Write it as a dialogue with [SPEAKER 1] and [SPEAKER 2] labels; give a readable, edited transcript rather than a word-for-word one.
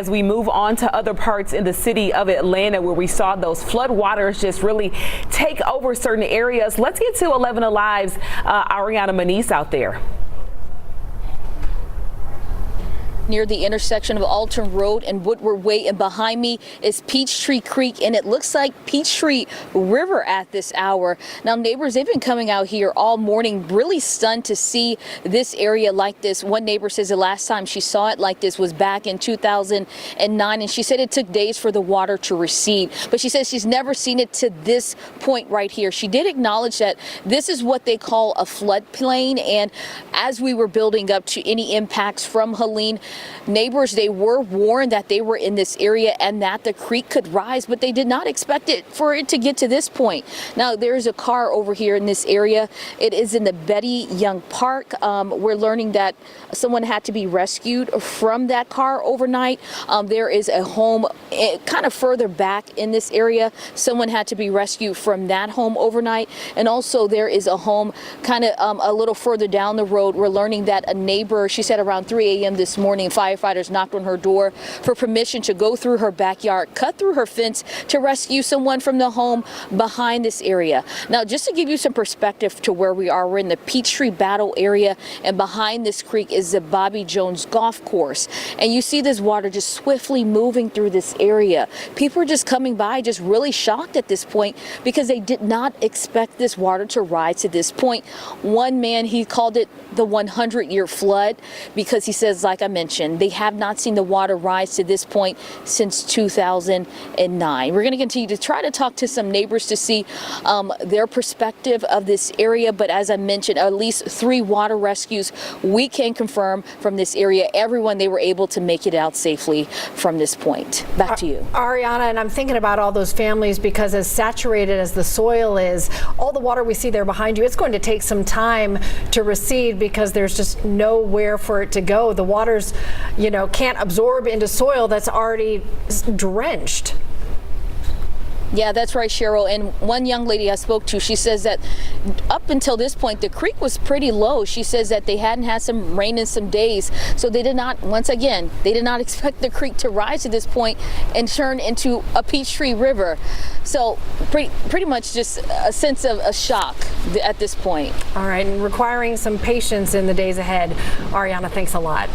[SPEAKER 1] As we move on to other parts in the city of Atlanta where we saw those flood waters just really take over certain areas, let's get to 11 Alive's Ariana Manise out there.
[SPEAKER 2] Near the intersection of Alton Road and Woodward Way, and behind me is Peachtree Creek, and it looks like Peachtree River at this hour. Now neighbors, they've been coming out here all morning, really stunned to see this area like this. One neighbor says the last time she saw it like this was back in 2009, and she said it took days for the water to recede, but she says she's never seen it to this point right here. She did acknowledge that this is what they call a floodplain, and as we were building up to any impacts from Helene, neighbors, they were warned that they were in this area and that the creek could rise, but they did not expect it for it to get to this point. Now there's a car over here in this area. It is in the Betty Young Park. We're learning that someone had to be rescued from that car overnight. There is a home kind of further back in this area. Someone had to be rescued from that home overnight, and also there is a home kind of a little further down the road. We're learning that a neighbor, she said around 3 a.m. this morning, firefighters knocked on her door for permission to go through her backyard, cut through her fence to rescue someone from the home behind this area. Now, just to give you some perspective to where we are, we're in the Peachtree Battle area, and behind this creek is the Bobby Jones Golf Course. And you see this water just swiftly moving through this area. People are just coming by, just really shocked at this point because they did not expect this water to rise to this point. One man, he called it the 100-year flood because he says, like I mentioned, they have not seen the water rise to this point since 2009. We're going to continue to try to talk to some neighbors to see their perspective of this area. But as I mentioned, at least 3 water rescues we can confirm from this area. Everyone, they were able to make it out safely from this point. Back to you,
[SPEAKER 3] Ariana. And I'm thinking about all those families because as saturated as the soil is, all the water we see there behind you, it's going to take some time to recede because there's just nowhere for it to go. The water's, can't absorb into soil that's already drenched.
[SPEAKER 2] Yeah, that's right, Cheryl. And one young lady I spoke to, she says that up until this point, the creek was pretty low. She says that they hadn't had some rain in some days. So they did not, once again, they did not expect the creek to rise to this point and turn into a Peachtree River. So pretty much just a sense of a shock at this point.
[SPEAKER 3] All right, and requiring some patience in the days ahead. Ariana, thanks a lot.